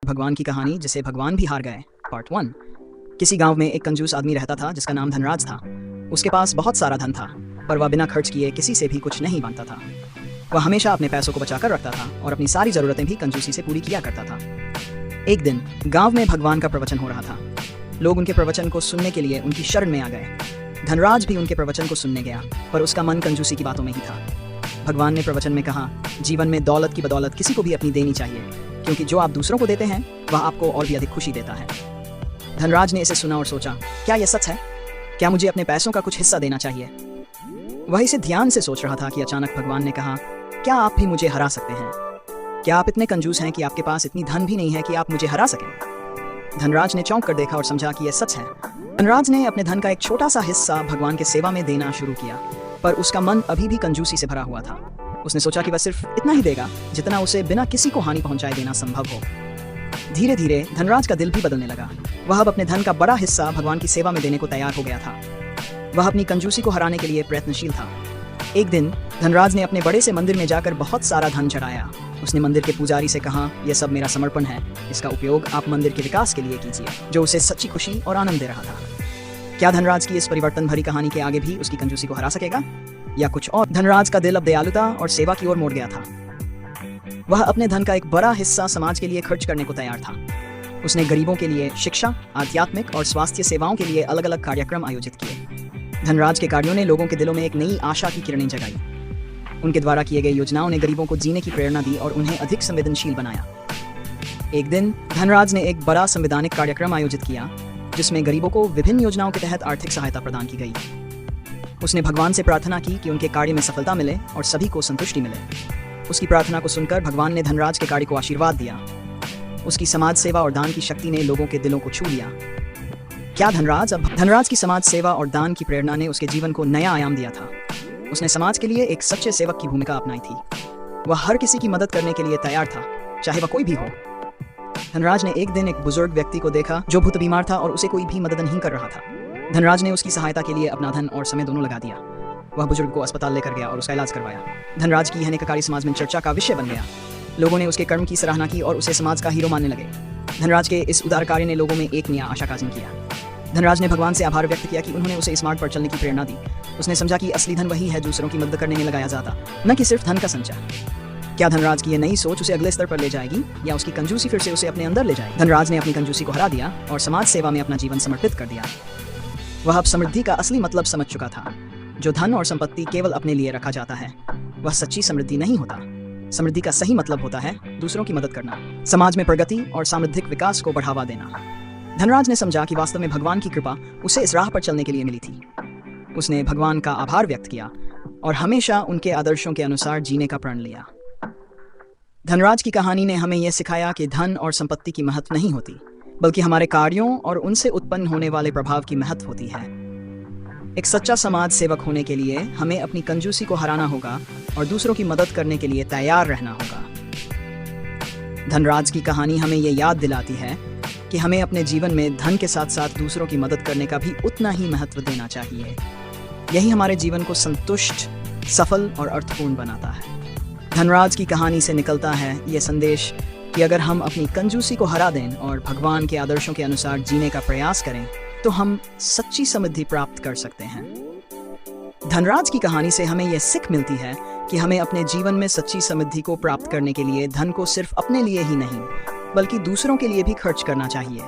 भगवान की कहानी जिसे भगवान भी हार गए, पार्ट 1। किसी गांव में एक कंजूस आदमी रहता था जिसका नाम धनराज था। उसके पास बहुत सारा धन था, पर वह बिना खर्च किए किसी से भी कुछ नहीं मांगता था। वह हमेशा अपने पैसों को बचाकर रखता था और अपनी सारी जरूरतें भी कंजूसी से पूरी किया करता था। एक दिन गांव में भगवान का प्रवचन हो रहा था। लोग उनके प्रवचन को सुनने के लिए उनकी शरण में आ गए। धनराज भी उनके प्रवचन को सुनने गया, पर उसका मन कंजूसी की बातों में ही था। भगवान ने प्रवचन में कहा, जीवन में दौलत की बदौलत किसी को भी अपनी देनी चाहिए, क्योंकि जो आप दूसरों को देते हैं वह आपको और भी अधिक खुशी देता है। धनराज ने इसे सुना और सोचा, क्या यह सच है? क्या मुझे अपने पैसों का कुछ हिस्सा देना चाहिए? वह इसे ध्यान से सोच रहा था कि अचानक भगवान ने कहा, क्या आप भी मुझे हरा सकते हैं? क्या आप इतने कंजूस हैं कि आपके पास इतनी धन भी नहीं है कि आप मुझे हरा सकें? धनराज ने चौंक कर देखा और समझा कि यह सच है। धनराज ने अपने धन का एक छोटा सा हिस्सा भगवान के सेवा में देना शुरू किया, पर उसका मन अभी भी कंजूसी से भरा हुआ था। उसने सोचा कि वह सिर्फ इतना ही देगा जितना उसे बिना किसी को हानि पहुंचाए देना संभव हो। धीरे धीरे धनराज का दिल भी बदलने लगा। वह अब अपने धन का बड़ा हिस्सा भगवान की सेवा में देने को तैयार हो गया था। वह अपनी कंजूसी को हराने के लिए प्रयत्नशील था। एक दिन धनराज ने अपने बड़े से मंदिर में जाकर बहुत सारा धन चढ़ाया। उसने मंदिर के पुजारी से कहा, यह सब मेरा समर्पण है, इसका उपयोग आप मंदिर के विकास के लिए कीजिए, जो उसे सच्ची खुशी और आनंद दे रहा था। क्या धनराज की इस परिवर्तन भरी कहानी के आगे भी उसकी कंजूसी को हरा सकेगा, या कुछ और? धनराज का दिल अब दयालुता और सेवा की ओर मोड़ गया था। वह अपने धन का एक बड़ा हिस्सा समाज के लिए खर्च करने को तैयार था। उसने गरीबों के लिए शिक्षा, आध्यात्मिक और स्वास्थ्य सेवाओं के लिए अलग अलग कार्यक्रम आयोजित किए। धनराज के कार्यों ने लोगों के दिलों में एक नई आशा की किरणें जगाई। उनके द्वारा किए गए योजनाओं ने गरीबों को जीने की प्रेरणा दी और उन्हें अधिक संवेदनशील बनाया। एक दिन धनराज ने एक बड़ा संवैधानिक कार्यक्रम आयोजित किया, जिसमें गरीबों को विभिन्न योजनाओं के तहत आर्थिक सहायता प्रदान की गई। उसने भगवान से प्रार्थना की कि उनके कार्य में सफलता मिले और सभी को संतुष्टि मिले। उसकी प्रार्थना को सुनकर भगवान ने धनराज के कार्य को आशीर्वाद दिया। उसकी समाज सेवा और दान की शक्ति ने लोगों के दिलों को छू लिया। क्या धनराज की समाज सेवा और दान की प्रेरणा ने उसके जीवन को नया आयाम दिया था। उसने समाज के लिए एक सच्चे सेवक की भूमिका अपनाई थी। वह हर किसी की मदद करने के लिए तैयार था, चाहे वह कोई भी हो। धनराज ने एक दिन एक बुजुर्ग व्यक्ति को देखा जो बहुत बीमार था और उसे कोई भी मदद नहीं कर रहा था। धनराज ने उसकी सहायता के लिए अपना धन और समय दोनों लगा दिया। वह बुजुर्ग को अस्पताल लेकर गया और उसका इलाज करवाया। धनराज की यह नेककारी समाज में चर्चा का विषय बन गया। लोगों ने उसके कर्म की सराहना की और उसे समाज का हीरो मानने लगे। धनराज के इस उदार कार्य ने लोगों में एक नया आशा का जन्म किया। धनराज ने भगवान से आभार व्यक्त किया कि उन्होंने उसे इस मार्ग पर चलने की प्रेरणा दी। उसने समझा कि असली धन वही है दूसरों की मदद करने में लगाया जाता, न कि सिर्फ धन का संचय। क्या धनराज की यह नई सोच उसे अगले स्तर पर ले जाएगी, या उसकी कंजूसी फिर से उसे अपने अंदर ले जाएगी? धनराज ने अपनी कंजूसी को हरा दिया और समाज सेवा में अपना जीवन समर्पित कर दिया। वह अब समृद्धि का असली मतलब समझ चुका था। जो धन और संपत्ति केवल अपने लिए रखा जाता है, वह सच्ची समृद्धि नहीं होता। समृद्धि का सही मतलब होता है दूसरों की मदद करना, समाज में प्रगति और सामूहिक विकास को बढ़ावा देना। धनराज ने समझा कि वास्तव में भगवान की कृपा उसे इस राह पर चलने के लिए मिली थी। उसने भगवान का आभार व्यक्त किया और हमेशा उनके आदर्शों के अनुसार जीने का प्रण लिया। धनराज की कहानी ने हमें यह सिखाया कि धन और संपत्ति की महत्व नहीं होती, बल्कि हमारे कार्यों और उनसे उत्पन्न होने वाले प्रभाव की महत्व होती है। एक सच्चा समाज सेवक होने के लिए हमें अपनी कंजूसी को हराना होगा और दूसरों की मदद करने के लिए तैयार रहना होगा। धनराज की कहानी हमें यह याद दिलाती है कि हमें अपने जीवन में धन के साथ साथ दूसरों की मदद करने का भी उतना ही महत्व देना चाहिए। यही हमारे जीवन को संतुष्ट, सफल और अर्थपूर्ण बनाता है। धनराज की कहानी से निकलता है यह संदेश कि अगर हम अपनी कंजूसी को हरा दें और भगवान के आदर्शों के अनुसार जीने का प्रयास करें, तो हम सच्ची समृद्धि प्राप्त कर सकते हैं। धनराज की कहानी से हमें यह सीख मिलती है कि हमें अपने जीवन में सच्ची समृद्धि को प्राप्त करने के लिए धन को सिर्फ अपने लिए ही नहीं, बल्कि दूसरों के लिए भी खर्च करना चाहिए।